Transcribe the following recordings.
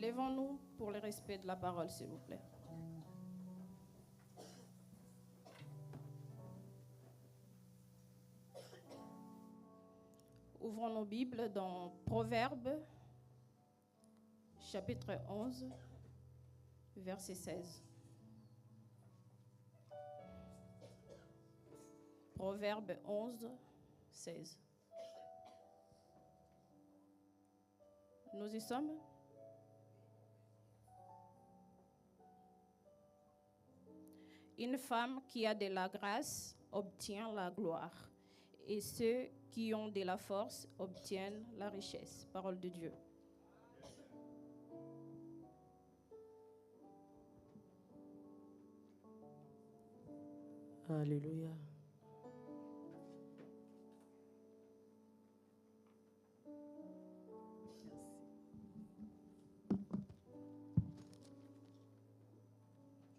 Levons-nous pour le respect de la parole, s'il vous plaît. Ouvrons nos Bibles dans Proverbes, chapitre 11, verset 16. Proverbes 11, 16. Nous y sommes? Une femme qui a de la grâce obtient la gloire, et ceux qui ont de la force obtiennent la richesse. Parole de Dieu. Alléluia.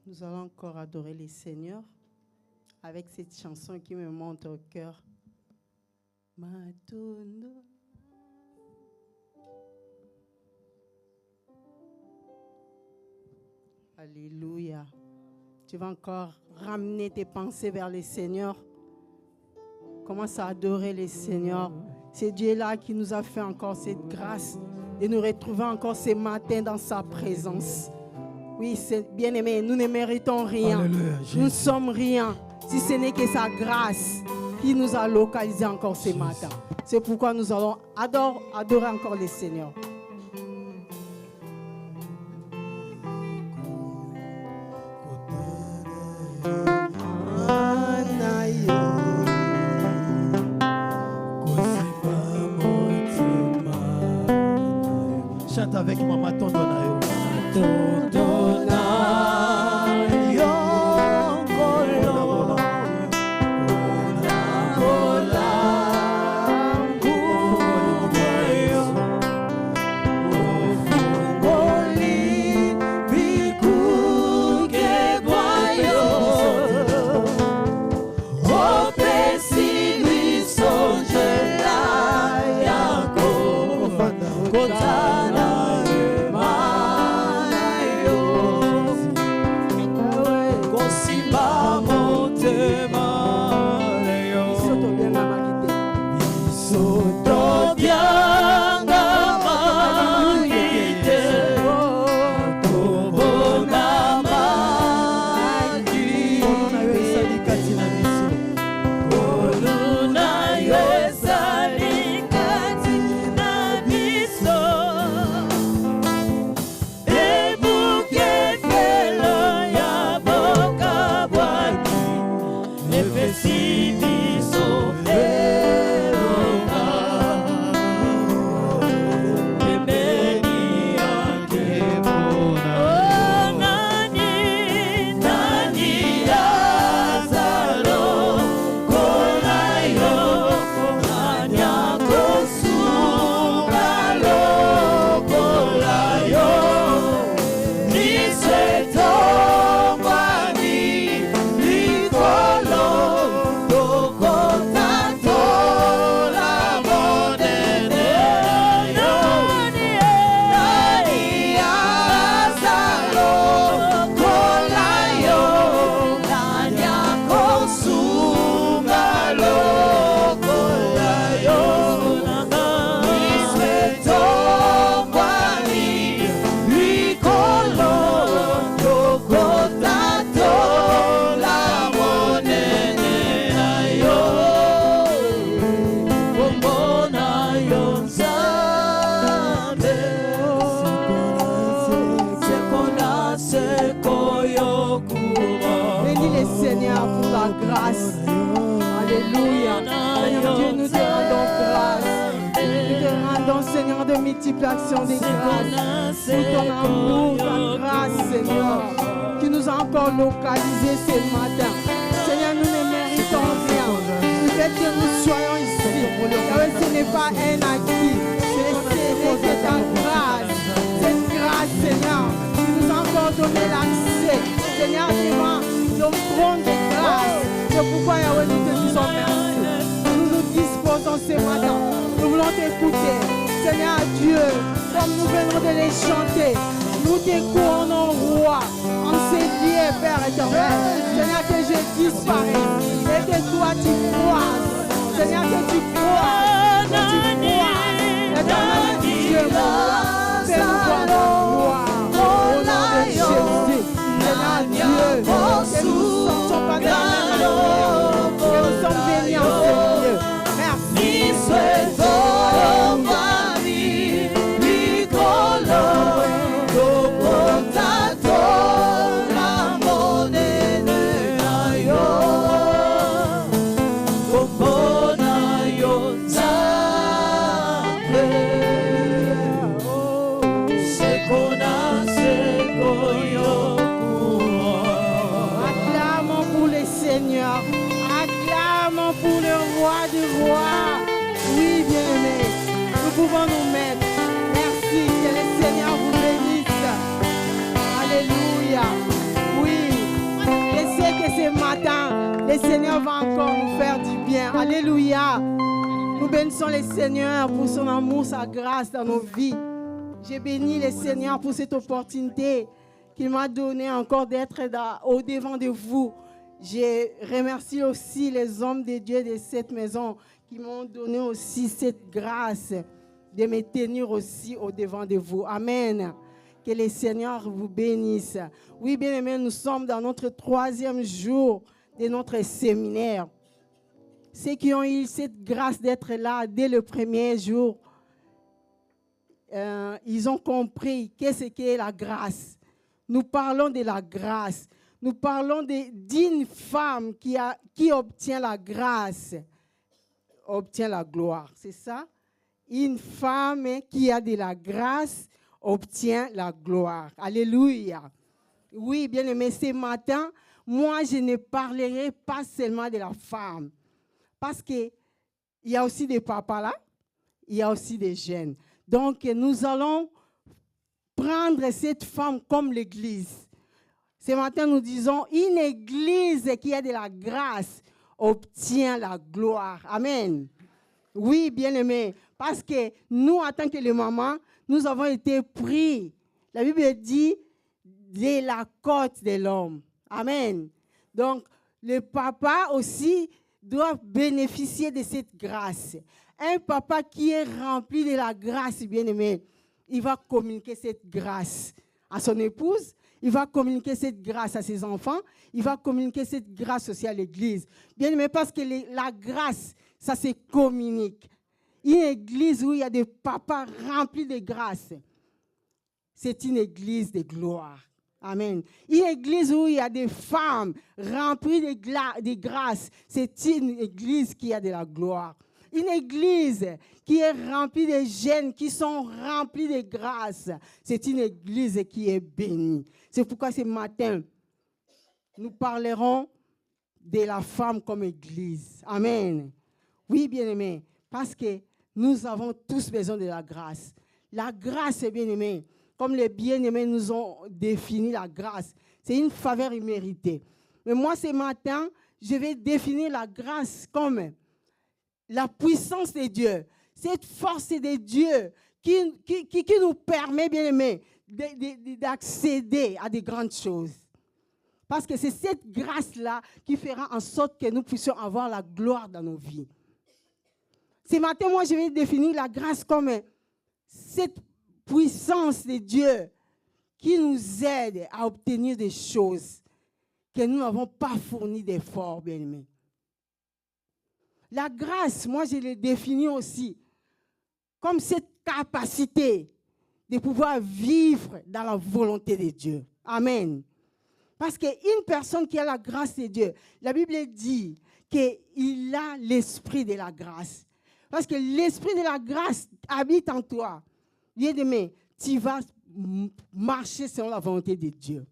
Nous allons encore adorer les Seigneurs avec cette chanson qui me monte au cœur. Matondo. Alléluia. Tu vas encore ramener tes pensées vers les Seigneurs. Commence à adorer les Seigneurs. C'est Dieu-là qui nous a fait encore cette grâce de nous retrouver encore ce matin dans sa présence. Oui, c'est bien-aimé, nous ne méritons rien. Alléluia, nous ne sommes rien, si ce n'est que sa grâce qui nous a localisés encore ce matin. C'est pourquoi nous allons adorer encore les Seigneurs. Chante avec moi, Matondonayo. Seigneur, de multiples actions de grâce, pour ton amour, ta grâce, Seigneur, qui nous a encore localisés ce matin. Seigneur, nous ne méritons rien. Le fait que nous soyons ici, ce n'est pas un acquis, c'est ta grâce. Cette grâce, Seigneur, qui nous a encore donné l'accès, Seigneur, devant ton trône de grâce. C'est pourquoi, Yahweh, nous te disons merci. Nous nous disposons ce matin. Nous voulons t'écouter. Seigneur Dieu, comme nous venons de les chanter, nous te couronnons roi en ces lieux, Père éternel. Seigneur, que je disparaisse et que toi tu croises. Seigneur, que tu croises, éternel Dieu, mon roi, fais-nous voir ta gloire au nom de Jésus. Seigneur Dieu, que nous ne sortions pas de la même manière, que nous sommes bénis en ce lieu. Merci. Acclamons pour le Seigneur, acclamons pour le roi du roi. Oui, bien-aimé, nous pouvons nous mettre. Merci, que le Seigneur vous bénisse. Alléluia. Oui, je sais que ce matin, le Seigneur va encore nous faire du bien. Alléluia. Nous bénissons le Seigneur pour son amour, sa grâce dans nos vies. J'ai béni le Seigneur pour cette opportunité qu'il m'a donnée encore d'être au devant de vous. Je remercie aussi les hommes de Dieu de cette maison qui m'ont donné aussi cette grâce de me tenir aussi au devant de vous. Amen. Que le Seigneur vous bénisse. Oui, bien aimé, nous sommes dans notre 3e jour de notre séminaire. Ceux qui ont eu cette grâce d'être là dès le premier jour, ils ont compris qu'est-ce qu'est la grâce. Nous parlons de la grâce. Nous parlons d'une femme qui obtient la grâce, obtient la gloire. C'est ça? Une femme qui a de la grâce obtient la gloire. Alléluia. Oui, bien aimé, ce matin, moi, je ne parlerai pas seulement de la femme. Parce qu'il y a aussi des papas là, il y a aussi des jeunes. Donc, nous allons prendre cette femme comme l'Église. Ce matin, nous disons, une Église qui a de la grâce obtient la gloire. Amen. Oui, bien-aimés, parce que nous, en tant que les mamans, nous avons été pris. La Bible dit, de la côte de l'homme. Amen. Donc, le papa aussi doit bénéficier de cette grâce. Un papa qui est rempli de la grâce, bien-aimé, il va communiquer cette grâce à son épouse, il va communiquer cette grâce à ses enfants, il va communiquer cette grâce aussi à l'Église. Bien-aimé, parce que la grâce, ça se communique. Une église où il y a des papas remplis de grâce, c'est une église de gloire. Amen. Une église où il y a des femmes remplies de grâce, c'est une église qui a de la gloire. Une église qui est remplie de jeunes qui sont remplis de grâce, c'est une église qui est bénie. C'est pourquoi ce matin, nous parlerons de la femme comme église. Amen. Oui, bien-aimés, parce que nous avons tous besoin de la grâce. La grâce, bien-aimés, comme les bien-aimés nous ont défini la grâce, c'est une faveur imméritée. Mais moi, ce matin, je vais définir la grâce comme la puissance de Dieu, cette force de Dieu qui nous permet, bien-aimés, d'accéder à de grandes choses. Parce que c'est cette grâce-là qui fera en sorte que nous puissions avoir la gloire dans nos vies. Ce matin, moi, je vais définir la grâce comme cette puissance de Dieu qui nous aide à obtenir des choses que nous n'avons pas fourni d'efforts, bien-aimés. La grâce, moi, je l'ai définie aussi comme cette capacité de pouvoir vivre dans la volonté de Dieu. Amen. Parce qu'une personne qui a la grâce de Dieu, la Bible dit qu'il a l'esprit de la grâce. Parce que l'esprit de la grâce habite en toi. Bien-aimé, tu vas marcher selon la volonté de Dieu.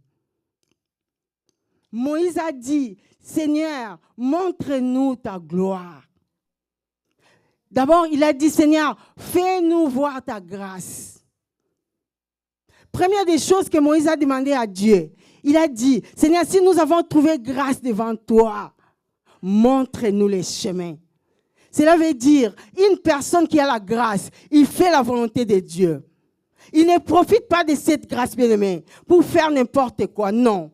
Moïse a dit, Seigneur, montre-nous ta gloire. D'abord, il a dit, Seigneur, fais-nous voir ta grâce. Première des choses que Moïse a demandé à Dieu, il a dit, Seigneur, si nous avons trouvé grâce devant toi, montre-nous les chemins. Cela veut dire, une personne qui a la grâce, il fait la volonté de Dieu. Il ne profite pas de cette grâce, bien-aimé, pour faire n'importe quoi. Non.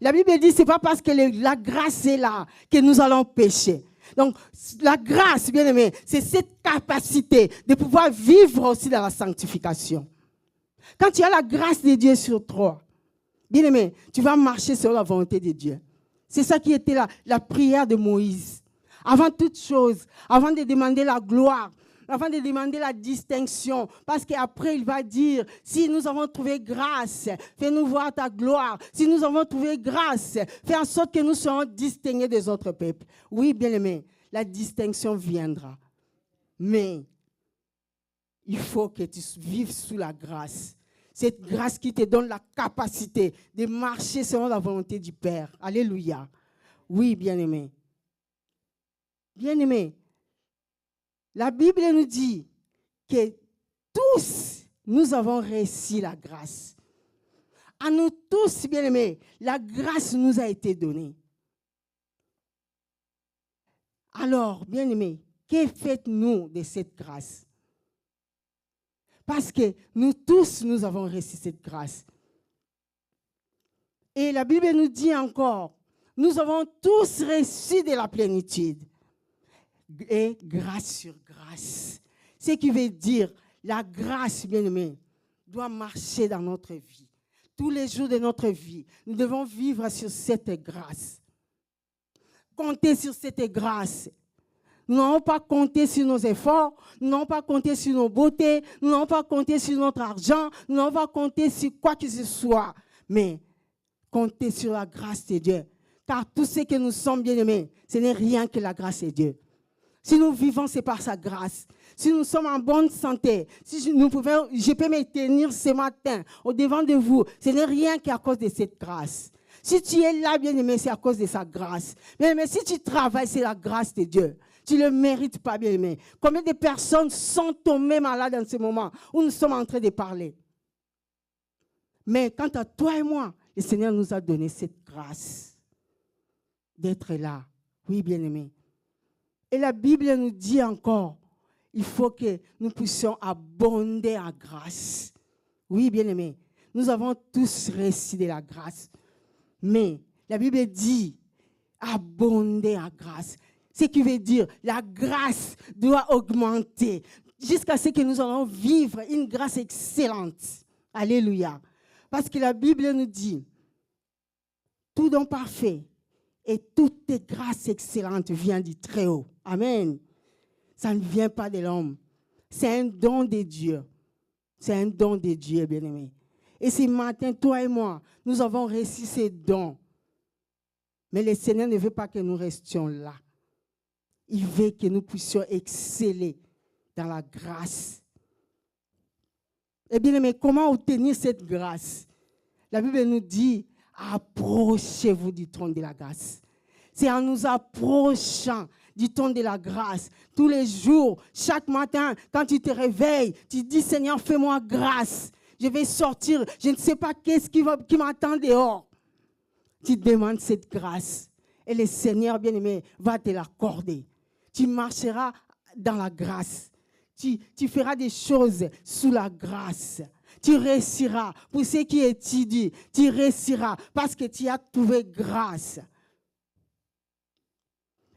La Bible dit, ce n'est pas parce que la grâce est là que nous allons pécher. Donc, la grâce, bien-aimé, c'est cette capacité de pouvoir vivre aussi dans la sanctification. Quand tu as la grâce de Dieu sur toi, bien-aimé, tu vas marcher selon la volonté de Dieu. C'est ça qui était la prière de Moïse. Avant toute chose, avant de demander la gloire, avant de demander la distinction, parce qu'après il va dire, si nous avons trouvé grâce, fais-nous voir ta gloire. Si nous avons trouvé grâce, fais en sorte que nous soyons distingués des autres peuples. Oui, bien-aimé, la distinction viendra. Mais il faut que tu vives sous la grâce. Cette grâce qui te donne la capacité de marcher selon la volonté du Père. Alléluia. Oui, bien-aimé. Bien-aimé, la Bible nous dit que tous, nous avons reçu la grâce. À nous tous, bien-aimés, la grâce nous a été donnée. Alors, bien-aimés, que faites-nous de cette grâce? Parce que nous tous, nous avons reçu cette grâce. Et la Bible nous dit encore, nous avons tous reçu de la plénitude. Et grâce sur grâce. Ce qui veut dire, la grâce, bien-aimé, doit marcher dans notre vie. Tous les jours de notre vie, nous devons vivre sur cette grâce. Compter sur cette grâce. Nous n'avons pas compté sur nos efforts, nous n'avons pas compté sur nos beautés, nous n'avons pas compté sur notre argent, nous n'avons pas compté sur quoi que ce soit. Mais compter sur la grâce de Dieu. Car tout ce que nous sommes, bien-aimés, ce n'est rien que la grâce de Dieu. Si nous vivons, c'est par sa grâce. Si nous sommes en bonne santé, si je peux me tenir ce matin au-devant de vous, ce n'est rien qu'à cause de cette grâce. Si tu es là, bien-aimé, c'est à cause de sa grâce. Mais si tu travailles, c'est la grâce de Dieu. Tu ne le mérites pas, bien-aimé. Combien de personnes sont tombées malades en ce moment où nous sommes en train de parler? Mais quant à toi et moi, le Seigneur nous a donné cette grâce d'être là. Oui, bien-aimé. Et la Bible nous dit encore, il faut que nous puissions abonder en grâce. Oui, bien-aimés, nous avons tous reçu de la grâce. Mais la Bible dit, abonder en grâce. Ce qui veut dire, la grâce doit augmenter jusqu'à ce que nous allons vivre une grâce excellente. Alléluia. Parce que la Bible nous dit, tout don parfait et toute grâce excellente vient du Très-Haut. Amen. Ça ne vient pas de l'homme. C'est un don de Dieu. C'est un don de Dieu, bien-aimé. Et ce matin, toi et moi, nous avons reçu ces dons. Mais le Seigneur ne veut pas que nous restions là. Il veut que nous puissions exceller dans la grâce. Et bien, mais comment obtenir cette grâce? La Bible nous dit, approchez-vous du trône de la grâce. C'est en nous approchant du trône de la grâce. Tous les jours, chaque matin, quand tu te réveilles, tu dis, Seigneur, fais-moi grâce. Je vais sortir, je ne sais pas qu'est-ce qui m'attend dehors. Tu demandes cette grâce. Et le Seigneur, bien-aimé, va te l'accorder. Tu marcheras dans la grâce. Tu feras des choses sous la grâce. Tu réussiras. Pour ceux qui étudient, tu réussiras parce que tu as trouvé grâce.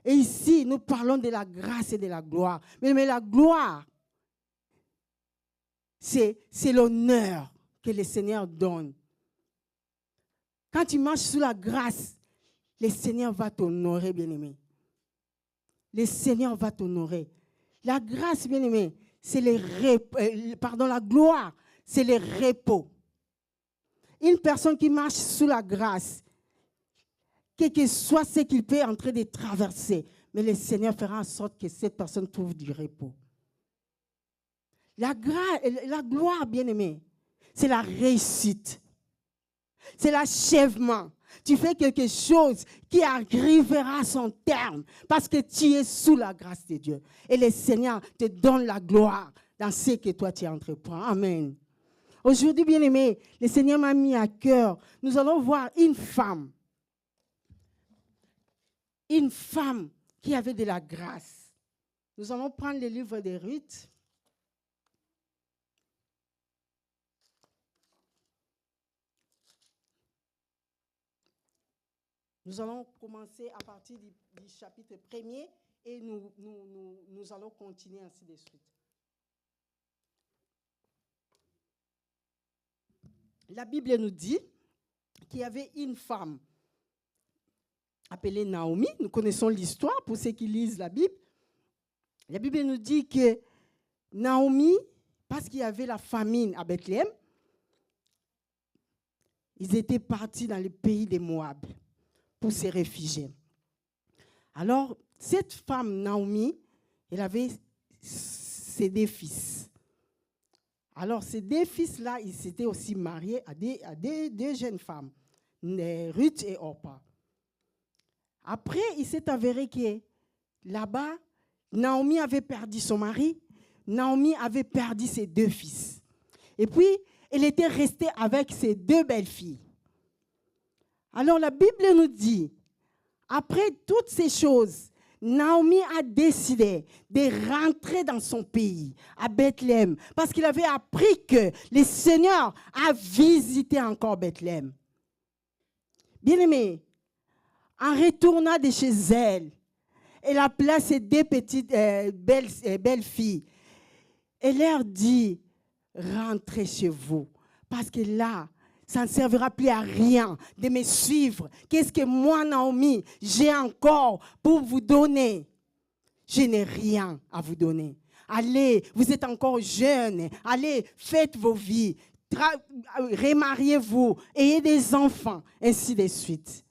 Et ici, nous parlons de la grâce et de la gloire. Mais la gloire, c'est l'honneur que le Seigneur donne. Quand tu marches sous la grâce, le Seigneur va t'honorer, bien-aimé. Le Seigneur va t'honorer. La grâce, bien-aimé, c'est la gloire, c'est le repos. Une personne qui marche sous la grâce, quel que soit ce qu'il peut en train de traverser, mais le Seigneur fera en sorte que cette personne trouve du repos. La gloire, bien-aimé, c'est la réussite. C'est l'achèvement. Tu fais quelque chose qui arrivera à son terme parce que tu es sous la grâce de Dieu. Et le Seigneur te donne la gloire dans ce que toi tu entreprends. Amen. Aujourd'hui, bien-aimé, le Seigneur m'a mis à cœur. Nous allons voir une femme qui avait de la grâce. Nous allons prendre le livre de Ruth. Nous allons commencer à partir du chapitre 1er et nous allons continuer ainsi de suite. La Bible nous dit qu'il y avait une femme appelée Naomi. Nous connaissons l'histoire pour ceux qui lisent la Bible. La Bible nous dit que Naomi, parce qu'il y avait la famine à Bethléem, ils étaient partis dans le pays des Moab pour se réfugier. Alors, cette femme, Naomi, elle avait ses 2 fils. Alors, ces 2 fils-là, ils s'étaient aussi mariés à deux jeunes femmes, Ruth et Orpa. Après, il s'est avéré que là-bas, Naomi avait perdu son mari, Naomi avait perdu ses 2 fils. Et puis, elle était restée avec ses 2 belles-filles. Alors, la Bible nous dit, après toutes ces choses, Naomi a décidé de rentrer dans son pays, à Bethléem, parce qu'il avait appris que le Seigneur a visité encore Bethléem. Bien-aimés, en retournant de chez elle, elle appela ses 2 petites belles filles. Elle leur dit, rentrez chez vous, parce que là, ça ne servira plus à rien de me suivre. Qu'est-ce que moi, Naomi, j'ai encore pour vous donner? Je n'ai rien à vous donner. Allez, vous êtes encore jeunes. Allez, faites vos vies. Remariez-vous. Ayez des enfants. Ainsi de suite.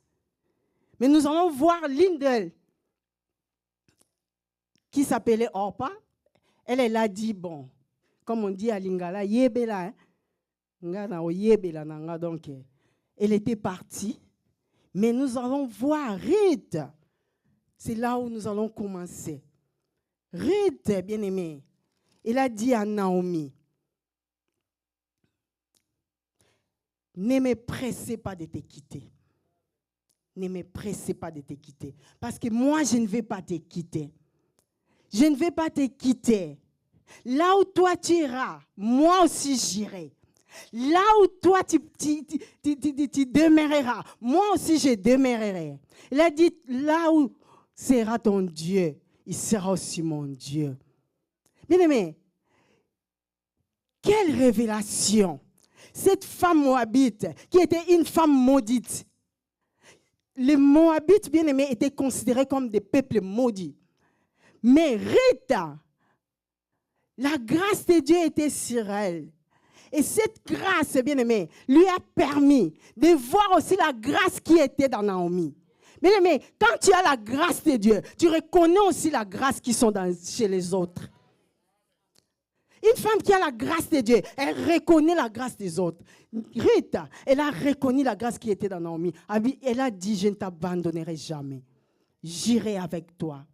Mais nous allons voir l'une d'elles qui s'appelait Orpa. Elle a dit, bon, comme on dit à Lingala, yébela, donc, elle était partie, mais nous allons voir Ruth. C'est là où nous allons commencer. Ruth, bien-aimée, elle a dit à Naomi, ne me pressez pas de te quitter. Ne me pressez pas de te quitter. Parce que moi, je ne vais pas te quitter. Je ne vais pas te quitter. Là où toi tu iras, moi aussi j'irai. Là où toi tu demeureras, moi aussi je demeurerai. Il a dit, là où sera ton Dieu, il sera aussi mon Dieu. Bien-aimé, quelle révélation! Cette femme moabite, qui était une femme maudite. Les Moabites, bien-aimés, étaient considérés comme des peuples maudits. Mais Rita, la grâce de Dieu était sur elle. Et cette grâce, bien-aimé, lui a permis de voir aussi la grâce qui était dans Naomi. Bien-aimé, quand tu as la grâce de Dieu, tu reconnais aussi la grâce qui sont chez les autres. Une femme qui a la grâce de Dieu, elle reconnaît la grâce des autres. Rita, elle a reconnu la grâce qui était dans Naomi. Elle a dit, je ne t'abandonnerai jamais. J'irai avec toi.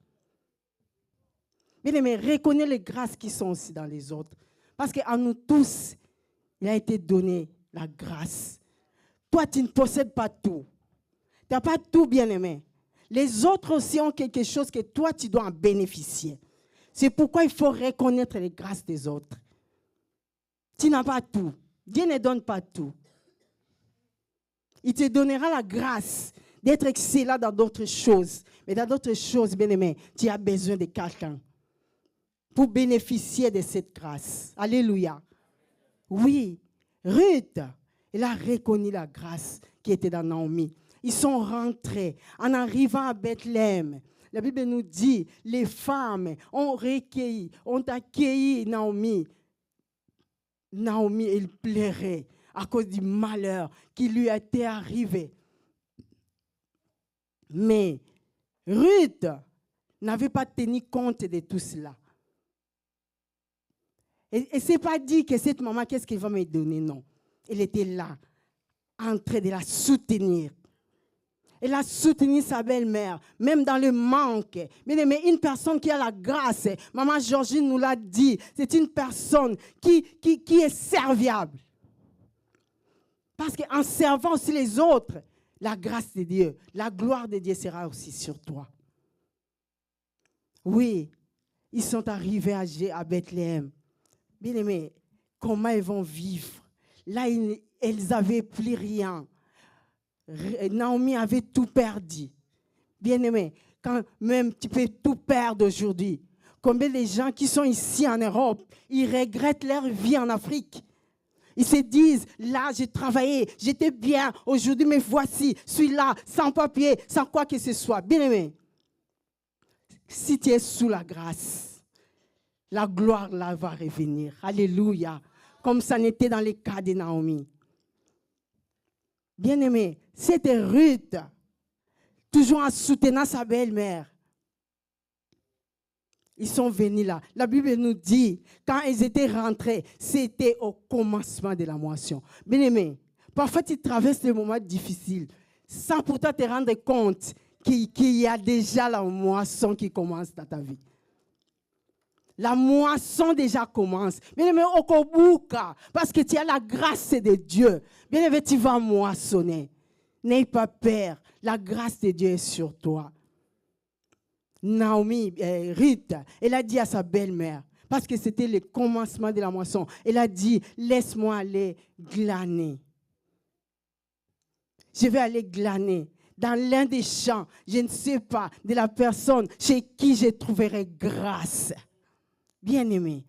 Bien-aimé, reconnais les grâces qui sont aussi dans les autres. Parce qu'à nous tous, il a été donné la grâce. Toi, tu ne possèdes pas tout. Tu n'as pas tout, bien-aimé. Les autres aussi ont quelque chose que toi, tu dois en bénéficier. C'est pourquoi il faut reconnaître les grâces des autres. Tu n'as pas tout. Dieu ne donne pas tout. Il te donnera la grâce d'être excellent dans d'autres choses. Mais dans d'autres choses, bien-aimé, tu as besoin de quelqu'un pour bénéficier de cette grâce. Alléluia. Oui, Ruth, elle a reconnu la grâce qui était dans Naomi. Ils sont rentrés en arrivant à Bethléem. La Bible nous dit, les femmes ont accueilli Naomi. Naomi, elle pleurait à cause du malheur qui lui a été arrivé. Mais Ruth n'avait pas tenu compte de tout cela. Et ce n'est pas dit que cette maman, qu'est-ce qu'elle va me donner? Non. Elle était là, en train de la soutenir. Elle a soutenu sa belle-mère, même dans le manque. Mais une personne qui a la grâce, Maman Georgine nous l'a dit, c'est une personne qui est serviable. Parce qu'en servant aussi les autres, la grâce de Dieu, la gloire de Dieu sera aussi sur toi. Oui, ils sont arrivés à Bethléem. Bien aimé, comment ils vont vivre? Là, elles n'avaient plus rien. Naomi avait tout perdu. Bien aimé, quand même tu peux tout perdre aujourd'hui. Combien de gens qui sont ici en Europe, ils regrettent leur vie en Afrique. Ils se disent, là j'ai travaillé, j'étais bien, aujourd'hui mais voici, je suis là, sans papier, sans quoi que ce soit. Bien aimé, si tu es sous la grâce, la gloire là va revenir. Alléluia. Comme ça n'était dans les cas de Naomi. Bien aimé, c'était Ruth, toujours en soutenant sa belle-mère. Ils sont venus là. La Bible nous dit, quand ils étaient rentrés, c'était au commencement de la moisson. Bien aimé, parfois tu traverses des moments difficiles, sans pourtant te rendre compte qu'il y a déjà la moisson qui commence dans ta vie. La moisson déjà commence. Bien aimé, au Kobuka, parce que tu as la grâce de Dieu. Bien aimé, tu vas moissonner. N'aie pas peur. La grâce de Dieu est sur toi. Naomi, Ruth, elle a dit à sa belle-mère, parce que c'était le commencement de la moisson, elle a dit, laisse-moi aller glaner. Je vais aller glaner dans l'un des champs, je ne sais pas, de la personne chez qui je trouverai grâce. Bien-aimé,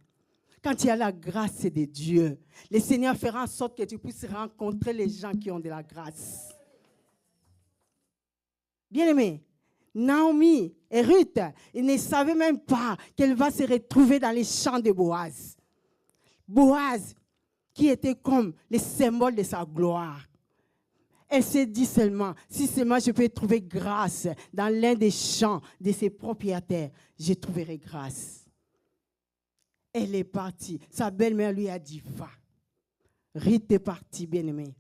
quand il y a la grâce de Dieu, le Seigneur fera en sorte que tu puisses rencontrer les gens qui ont de la grâce. Bien-aimé, Naomi et Ruth, ils ne savaient même pas qu'elle va se retrouver dans les champs de Boaz. Boaz, qui était comme le symbole de sa gloire. Elle s'est dit seulement, si seulement je peux trouver grâce dans l'un des champs de ses propriétaires, je trouverai grâce. Elle est partie. Sa belle-mère lui a dit, va. Ruth est partie, bien-aimée.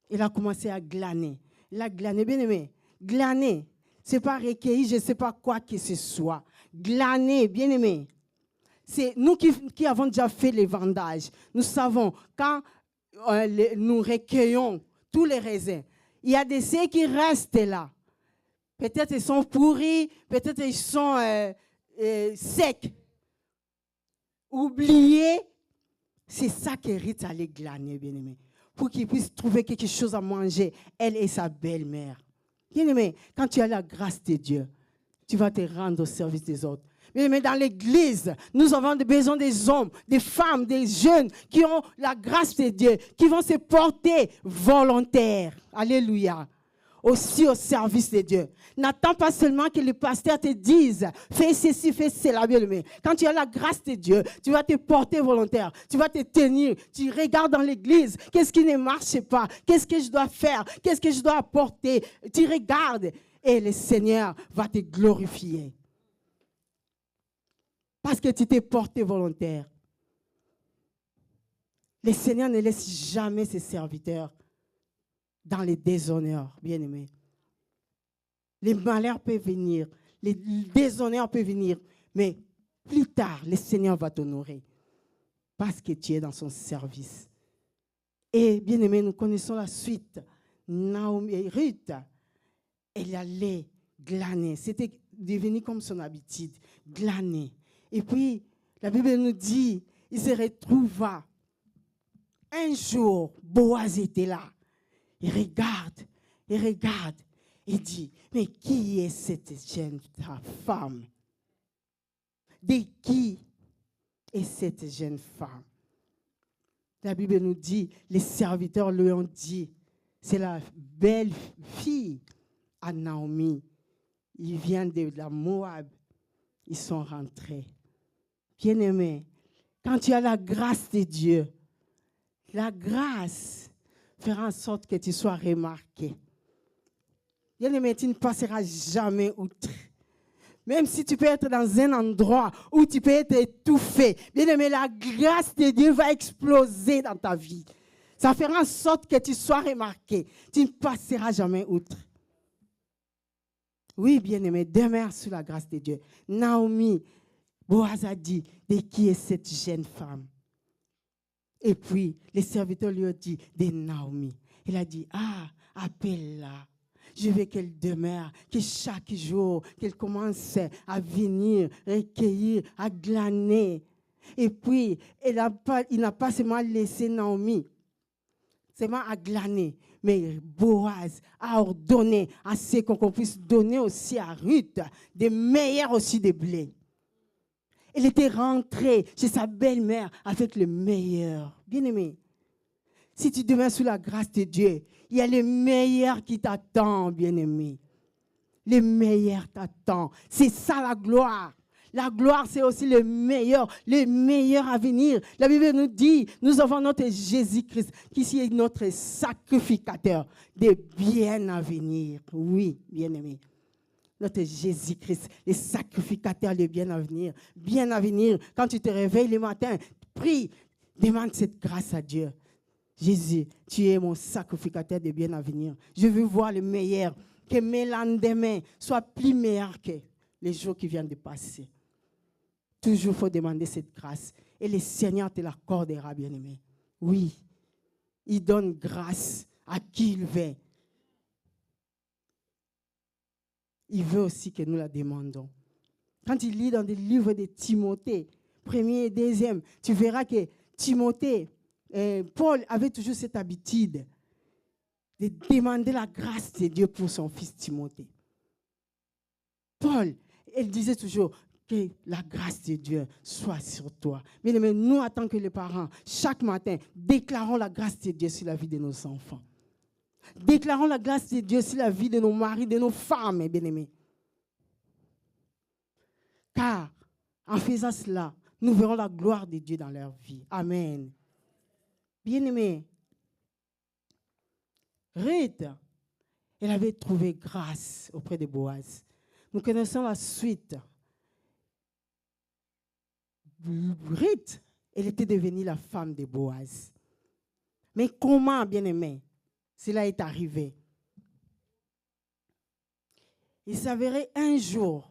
Elle a commencé à glaner. Elle a glané, bien-aimée. Glaner. Ce n'est pas recueillir, je ne sais pas quoi que ce soit. Glaner, bien-aimé. C'est nous qui avons déjà fait les vendages. Nous savons, quand nous recueillons tous les raisins, il y a des ceux qui restent là. Peut-être ils sont pourris, peut-être ils sont secs. Oubliés. C'est ça que Ruth allait glaner, bien-aimé. Pour qu'ils puissent trouver quelque chose à manger, elle et sa belle-mère. Bien-aimé, quand tu as la grâce de Dieu, tu vas te rendre au service des autres. Bien-aimé, dans l'église, nous avons besoin des hommes, des femmes, des jeunes qui ont la grâce de Dieu, qui vont se porter volontaires. Alléluia. Aussi au service de Dieu. N'attends pas seulement que le pasteur te dise fais ceci, fais cela, bien-aimé. Quand tu as la grâce de Dieu, tu vas te porter volontaire. Tu vas te tenir. Tu regardes dans l'église. Qu'est-ce qui ne marche pas? Qu'est-ce que je dois faire? Qu'est-ce que je dois apporter? Tu regardes et le Seigneur va te glorifier. Parce que tu t'es porté volontaire. Le Seigneur ne laisse jamais ses serviteurs dans les déshonneurs, bien-aimés. Les malheurs peuvent venir, les déshonneurs peuvent venir, mais plus tard, le Seigneur va t'honorer parce que tu es dans son service. Et bien-aimés, nous connaissons la suite. Naomi et Ruth, elle allait glaner. C'était devenu comme son habitude, glaner. Et puis, la Bible nous dit, il se retrouva. Un jour, Boaz était là. Il regarde, et dit, mais qui est cette jeune femme? De qui est cette jeune femme? La Bible nous dit, les serviteurs lui ont dit, c'est la belle fille à Naomi. Ils viennent de la Moab. Ils sont rentrés. Bien-aimé, quand tu as la grâce de Dieu, la grâce fera en sorte que tu sois remarqué. Bien-aimé, tu ne passeras jamais outre. Même si tu peux être dans un endroit où tu peux être étouffé, bien-aimé, la grâce de Dieu va exploser dans ta vie. Ça fera en sorte que tu sois remarqué. Tu ne passeras jamais outre. Oui, bien-aimé, demeure sous la grâce de Dieu. Naomi, Boaz a dit, de qui est cette jeune femme? Et puis, les serviteurs lui ont dit, de Naomi. Il a dit, appelle-la. Je veux qu'elle demeure, que chaque jour, qu'elle commence à venir, recueillir, à glaner. Et puis, il n'a pas seulement laissé Naomi, seulement à glaner, mais Boaz a ordonné à ce qu'on puisse donner aussi à Ruth des meilleurs aussi des blés. Elle était rentrée chez sa belle-mère avec le meilleur. Bien-aimé, si tu demeures sous la grâce de Dieu, il y a le meilleur qui t'attend, bien-aimé. Le meilleur t'attend. C'est ça la gloire. La gloire, c'est aussi le meilleur à venir. La Bible nous dit, nous avons notre Jésus-Christ, qui est notre sacrificateur des biens à venir. Oui, bien-aimé. Notre Jésus-Christ, le sacrificateur des biens à venir. Bien à venir, quand tu te réveilles le matin, prie, demande cette grâce à Dieu. Jésus, tu es mon sacrificateur des biens à venir. Je veux voir le meilleur, que mes lendemains soient plus meilleurs que les jours qui viennent de passer. Toujours, il faut demander cette grâce. Et le Seigneur te l'accordera, bien-aimé. Oui, il donne grâce à qui il veut. Il veut aussi que nous la demandons. Quand il lit dans des livres de Timothée, 1er et 2e, tu verras que Timothée, Paul avait toujours cette habitude de demander la grâce de Dieu pour son fils Timothée. Paul, il disait toujours que la grâce de Dieu soit sur toi. Mais nous, en tant que les parents, chaque matin, déclarons la grâce de Dieu sur la vie de nos enfants. Déclarons la grâce de Dieu sur la vie de nos maris, de nos femmes, bien-aimés. Car, en faisant cela, nous verrons la gloire de Dieu dans leur vie. Amen. Bien-aimés, Ruth, elle avait trouvé grâce auprès de Boaz. Nous connaissons la suite. Ruth, elle était devenue la femme de Boaz. Mais comment, bien-aimé, cela est arrivé? Il s'avérait un jour,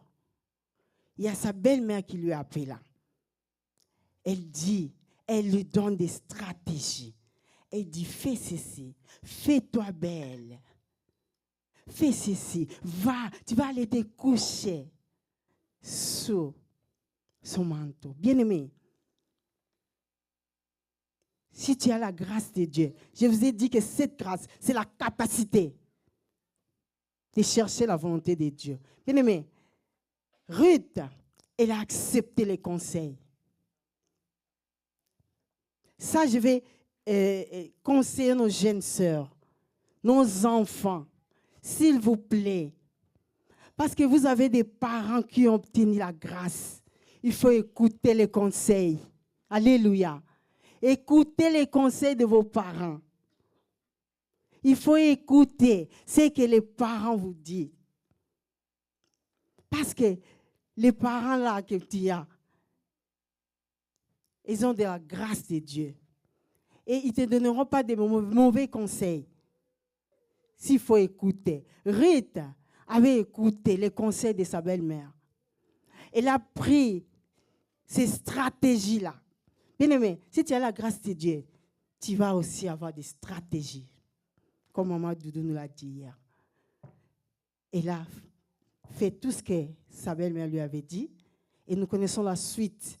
il y a sa belle-mère qui lui appela. Elle lui donne des stratégies. Elle dit, fais ceci, fais-toi belle. Fais ceci, tu vas aller te coucher sous son manteau. Bien-aimé, si tu as la grâce de Dieu, je vous ai dit que cette grâce, c'est la capacité de chercher la volonté de Dieu. Bien-aimé, Ruth, elle a accepté les conseils. Ça, je vais conseiller nos jeunes sœurs, nos enfants, s'il vous plaît. Parce que vous avez des parents qui ont obtenu la grâce. Il faut écouter les conseils. Alléluia. Écoutez les conseils de vos parents. Il faut écouter ce que les parents vous disent. Parce que les parents là que tu as, ils ont de la grâce de Dieu. Et ils ne te donneront pas de mauvais conseils. S'il faut écouter. Ruth avait écouté les conseils de sa belle-mère. Elle a pris ces stratégies-là. Bien-aimé, si tu as la grâce de Dieu, tu vas aussi avoir des stratégies. Comme Maman Doudou nous l'a dit hier. Elle a fait tout ce que sa belle-mère lui avait dit. Et nous connaissons la suite.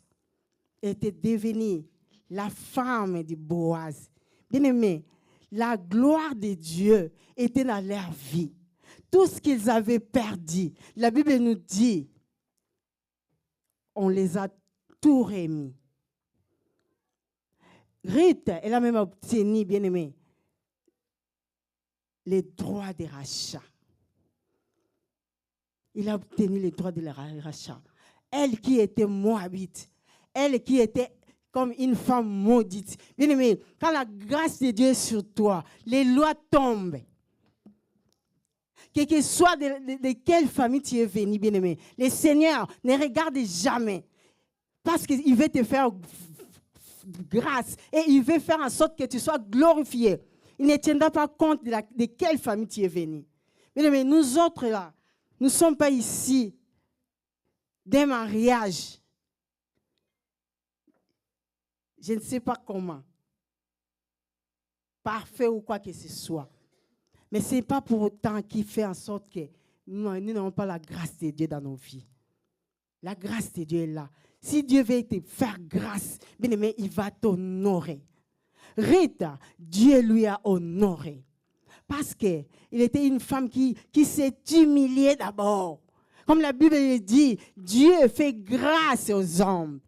Elle était devenue la femme de Boaz. Bien-aimé, la gloire de Dieu était dans leur vie. Tout ce qu'ils avaient perdu, la Bible nous dit, on les a tout remis. Ruth, elle a même obtenu, bien-aimé, les droits de rachat. Il a obtenu les droits de rachat. Elle qui était moabite, elle qui était comme une femme maudite. Bien-aimé, quand la grâce de Dieu est sur toi, les lois tombent. Quel que soit de quelle famille tu es venu, bien-aimé, le Seigneur ne regarde jamais. Parce qu'il veut te faire grâce et il veut faire en sorte que tu sois glorifié. Il ne tiendra pas compte de quelle famille tu es venu. Bien-aimé, nous autres là, nous ne sommes pas ici d'un mariage. Je ne sais pas comment. Parfait ou quoi que ce soit. Mais ce n'est pas pour autant qu'il fait en sorte que nous n'avons pas la grâce de Dieu dans nos vies. La grâce de Dieu est là. Si Dieu veut te faire grâce, bien aimé, il va t'honorer. Rita, Dieu lui a honoré. Parce qu'elle était une femme qui s'est humiliée d'abord. Comme la Bible le dit, Dieu fait grâce aux hommes,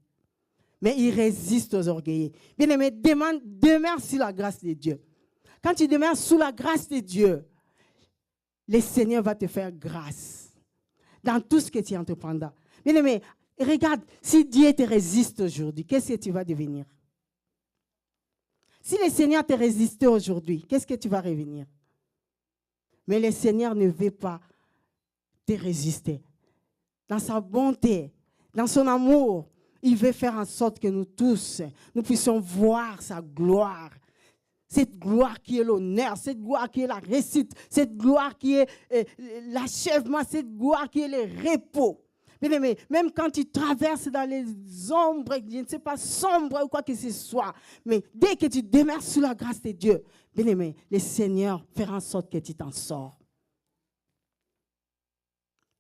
mais il résiste aux orgueilleux. Bien aimé, demeure sur la grâce de Dieu. Quand tu demeures sous la grâce de Dieu, le Seigneur va te faire grâce dans tout ce que tu entreprendras. Bien aimé, regarde, si Dieu te résiste aujourd'hui, qu'est-ce que tu vas devenir? Si le Seigneur te résistait aujourd'hui, qu'est-ce que tu vas revenir? Mais le Seigneur ne veut pas te résister. Dans sa bonté, dans son amour, il veut faire en sorte que nous tous, nous puissions voir sa gloire. Cette gloire qui est l'honneur, cette gloire qui est la réussite, cette gloire qui est l'achèvement, cette gloire qui est le repos. Bien aimé, même quand tu traverses dans les ombres, je ne sais pas, sombres ou quoi que ce soit, mais dès que tu demeures sous la grâce de Dieu, bien aimé, le Seigneur fera en sorte que tu t'en sors.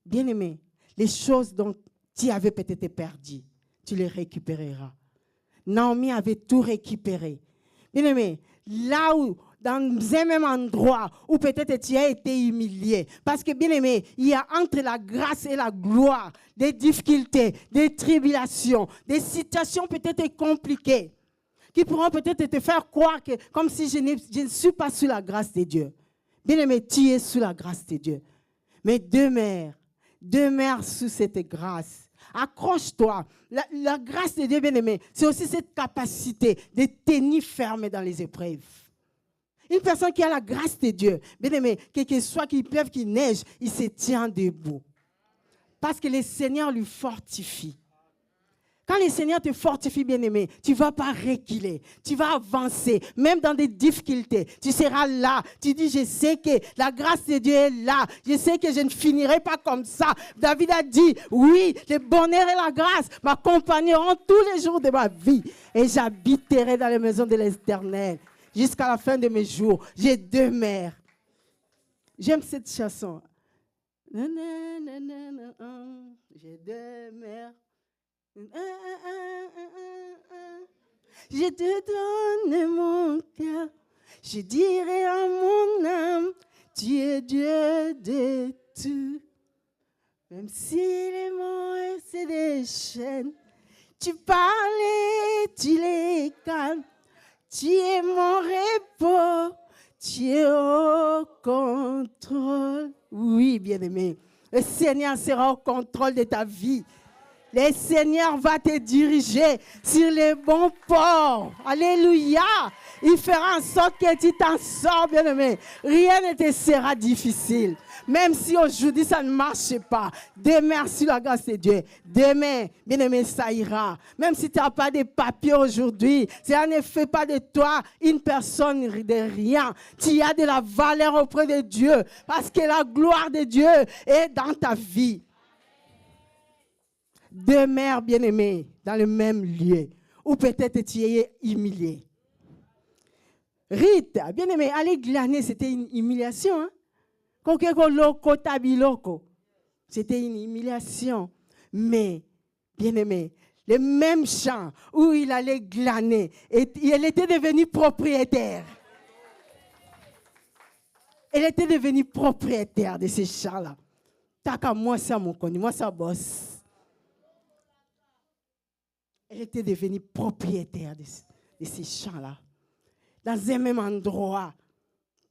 Bien aimé, les choses dont tu avais peut-être perdu, tu les récupéreras. Naomi avait tout récupéré. Bien aimé, là où, dans un même endroit où peut-être tu as été humilié, parce que bien aimé, il y a entre la grâce et la gloire des difficultés, des tribulations, des situations peut-être compliquées, qui pourront peut-être te faire croire que, comme si je ne suis pas sous la grâce de Dieu. Bien aimé, tu es sous la grâce de Dieu. Mais demeure sous cette grâce. Accroche-toi. La grâce de Dieu, bien aimé, c'est aussi cette capacité de tenir ferme dans les épreuves. Une personne qui a la grâce de Dieu, bien aimé, qu'il soit qu'il pleuve, qu'il neige, il se tient debout. Parce que le Seigneur lui fortifie. Quand le Seigneur te fortifie, bien aimé, tu ne vas pas reculer, tu vas avancer, même dans des difficultés. Tu seras là. Tu dis, je sais que la grâce de Dieu est là. Je sais que je ne finirai pas comme ça. David a dit, oui, le bonheur et la grâce m'accompagneront tous les jours de ma vie. Et j'habiterai dans les maisons de l'Éternel jusqu'à la fin de mes jours. J'ai deux mères. J'aime cette chanson. J'ai deux mères. Je te donne mon cœur, je dirai à mon âme, tu es Dieu de tout. Même si les mots c'est des chaînes, tu parlais, tu les calmes, tu es mon repos, tu es au contrôle. Oui, bien-aimé, le Seigneur sera au contrôle de ta vie. Le Seigneur va te diriger sur les bons ports. Alléluia. Il fera en sorte que tu t'en sors, bien-aimé. Rien ne te sera difficile. Même si aujourd'hui ça ne marche pas. Demain, sur la grâce de Dieu. Demain, bien-aimé, ça ira. Même si tu n'as pas de papiers aujourd'hui, ça ne fait pas de toi une personne de rien. Tu as de la valeur auprès de Dieu. Parce que la gloire de Dieu est dans ta vie. Demeure, bien-aimé, dans le même lieu, ou peut-être tu es humilié. Rite, bien-aimé, aller glaner, c'était une humiliation. Hein? C'était une humiliation. Mais, bien-aimé, le même champ où il allait glaner, elle était devenue propriétaire. Elle était devenue propriétaire de ces champs-là. Taka, moi, ça, mon connu, moi, ça bosse. Elle était devenue propriétaire de ces champs-là. Dans un même endroit.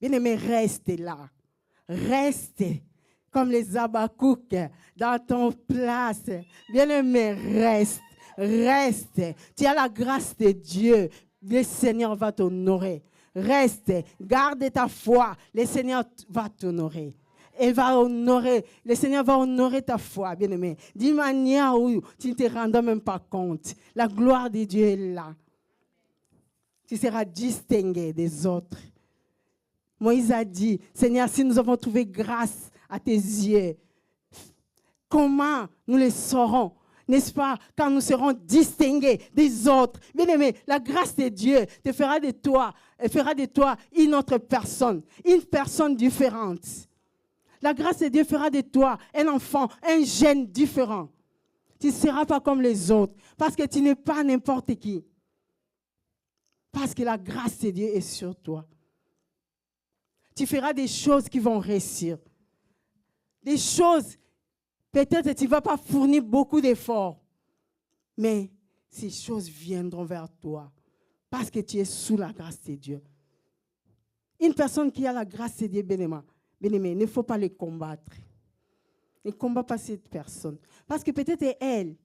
Bien-aimé, reste là. Reste comme les Habakkuk dans ton place. Bien-aimé, reste. Reste. Tu as la grâce de Dieu. Le Seigneur va t'honorer. Reste. Garde ta foi. Le Seigneur va t'honorer. Le Seigneur va honorer ta foi, bien-aimé, d'une manière où tu ne te rendras même pas compte. La gloire de Dieu est là. Tu seras distingué des autres. Moïse a dit, Seigneur, si nous avons trouvé grâce à tes yeux, comment nous le saurons? n'est-ce pas, quand nous serons distingués des autres. Bien-aimé, la grâce de Dieu te fera de toi, une autre personne, une personne différente. La grâce de Dieu fera de toi un enfant, un gène différent. Tu ne seras pas comme les autres parce que tu n'es pas n'importe qui. Parce que la grâce de Dieu est sur toi. Tu feras des choses qui vont réussir. Des choses, peut-être que tu ne vas pas fournir beaucoup d'efforts. Mais ces choses viendront vers toi. Parce que tu es sous la grâce de Dieu. Une personne qui a la grâce de Dieu, bien-aimé, il ne faut pas les combattre. Ne combat pas cette personne. Parce que peut-être elle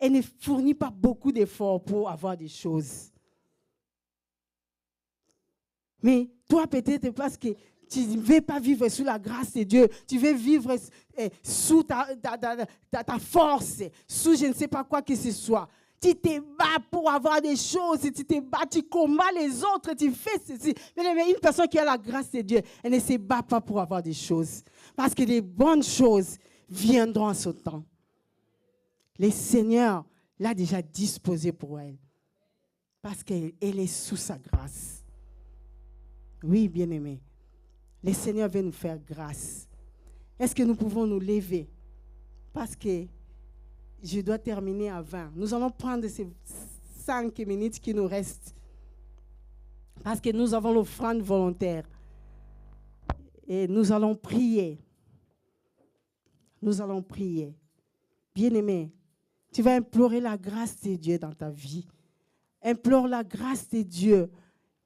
ne fournit pas beaucoup d'efforts pour avoir des choses. Mais toi, peut-être parce que tu ne veux pas vivre sous la grâce de Dieu, tu veux vivre sous ta force, sous je ne sais pas quoi que ce soit. Tu te bats pour avoir des choses, tu te bats, tu combats les autres, tu fais ceci. Mais une personne qui a la grâce de Dieu, elle ne se bat pas pour avoir des choses. Parce que les bonnes choses viendront en ce temps. Le Seigneur l'a déjà disposé pour elle. Parce qu'elle est sous sa grâce. Oui, bien-aimés. Le Seigneur veut nous faire grâce. Est-ce que nous pouvons nous lever? Parce que je dois terminer à 20. Nous allons prendre ces 5 minutes qui nous restent. Parce que nous avons l'offrande volontaire. Et nous allons prier. Nous allons prier. Bien-aimé, tu vas implorer la grâce de Dieu dans ta vie. Implore la grâce de Dieu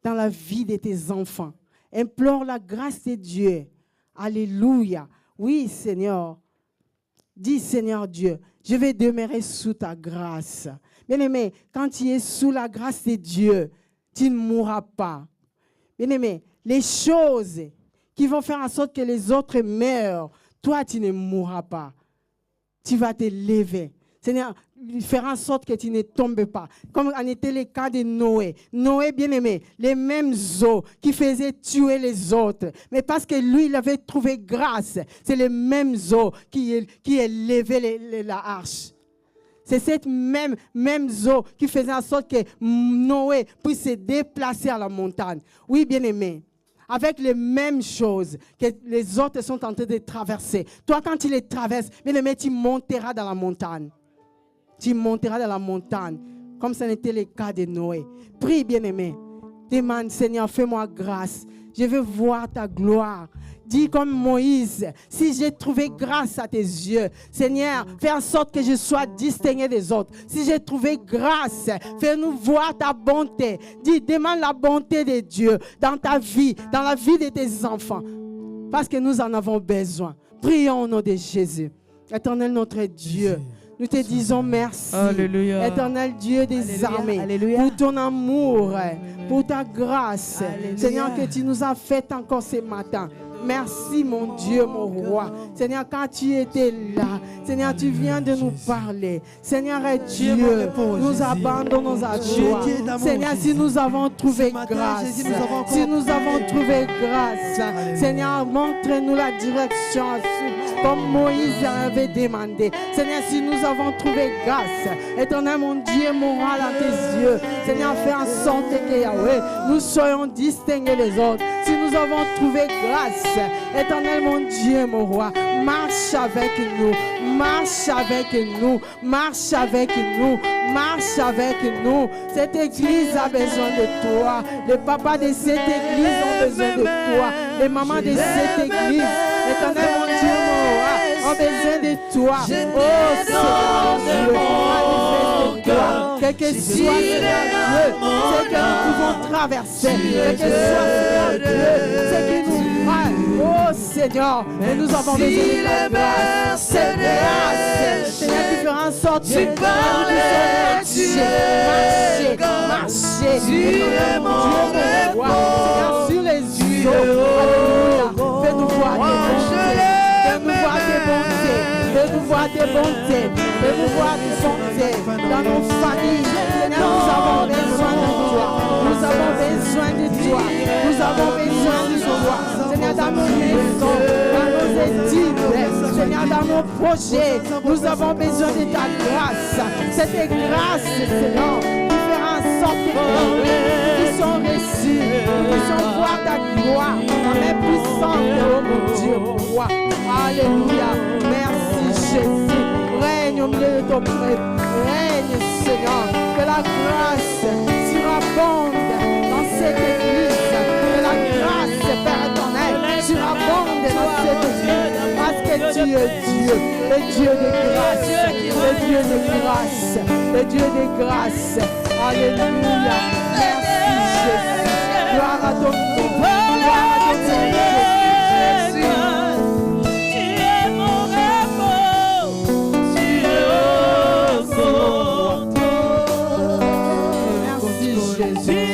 dans la vie de tes enfants. Implore la grâce de Dieu. Alléluia. Oui, Seigneur. Dis, Seigneur Dieu, je vais demeurer sous ta grâce. Bien-aimé, quand tu es sous la grâce de Dieu, tu ne mourras pas. Bien-aimé, les choses qui vont faire en sorte que les autres meurent, toi, tu ne mourras pas. Tu vas te lever. Seigneur, faire en sorte que tu ne tombes pas. Comme en était le cas de Noé. Noé, bien-aimé, les mêmes eaux qui faisaient tuer les autres. Mais parce que lui, il avait trouvé grâce, c'est les mêmes eaux qui élevaient la arche. C'est cette même eau qui faisait en sorte que Noé puisse se déplacer à la montagne. Oui, bien-aimé. Avec les mêmes choses que les autres sont en train de traverser. Toi, quand tu les traverses, bien-aimé, tu monteras dans la montagne. Tu monteras dans la montagne, comme ça n'était le cas de Noé. Prie, bien-aimé. Demande, Seigneur, fais-moi grâce. Je veux voir ta gloire. Dis comme Moïse, si j'ai trouvé grâce à tes yeux, Seigneur, fais en sorte que je sois distingué des autres. Si j'ai trouvé grâce, fais-nous voir ta bonté. Dis, demande la bonté de Dieu dans ta vie, dans la vie de tes enfants. Parce que nous en avons besoin. Prions au nom de Jésus. Éternel notre Dieu. Nous te disons merci, Alléluia. Éternel Dieu des Alléluia. armées, Alléluia. pour ton amour, pour ta grâce. Alléluia. Seigneur, que tu nous as fait encore ce matin. Merci mon Dieu, mon roi. Seigneur, quand tu étais là, Seigneur, tu viens de nous parler. Seigneur est Dieu, nous abandonnons à toi. Seigneur, si nous avons trouvé grâce, si nous avons trouvé grâce, Seigneur, montre-nous la direction comme Moïse avait demandé. Seigneur, si nous avons trouvé grâce, éternel mon Dieu, moral à tes yeux. Seigneur, fais en sorte que Yahweh, nous soyons distingués des autres. Si nous avons trouvé grâce, éternel mon Dieu, mon roi, marche avec nous, marche avec nous, marche avec nous, marche avec nous. Cette église a besoin de toi. Les papas de cette église ont besoin de toi. Les mamans de cette église, éternel mon Dieu, mon roi, ont besoin de toi. Oh Seigneur Dieu, quel que soit Seigneur Dieu, ce que nous pouvons traverser, quel que soit Seigneur Dieu, ce qui nous prend. Oh Seigneur, et nous avons besoin de ta grâce. Cette grâce, Seigneur, qui fera en sorte que nous puissions marcher. Tu es mon roi. Seigneur, sur les yeux. Alléluia. Fais-nous voir tes bontés. Fais-nous voir tes bontés. Fais-nous voir tes bontés. Fais-nous voir tes bontés dans nos familles. Seigneur, nous avons besoin de toi. Nous avons besoin de toi. Nous avons besoin de toi. Seigneur, dans nos maisons, dans nos études, Seigneur, dans dans nos projets. Nous avons besoin de ta grâce. Cette grâce, Seigneur, qui fera en sorte que nos rêves qui sont reçus, qui sont voir ta gloire, la main puissante, oh mon Dieu, roi. Alléluia. Merci Jésus. Règne au milieu de ton peuple. Règne, Seigneur. Que la grâce surabonde dans cette église. Que la grâce, Père éternel, surabonde dans cette église. Parce que tu es Dieu. Le Dieu de grâce. Le Dieu de grâce. Le Dieu de grâce. Alléluia. Merci Jésus. Gloire à ton nom. Gloire à ton nom. Jésus.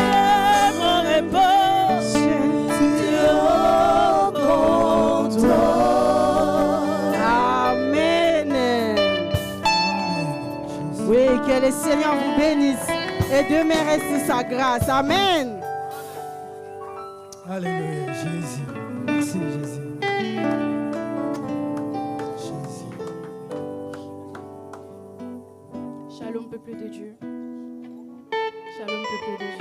Que le Seigneur vous bénisse et demeure sur sa grâce. Amen. Alléluia, Jésus. Merci, Jésus. Jésus. Shalom, peuple de Dieu. Shalom, peuple de Dieu.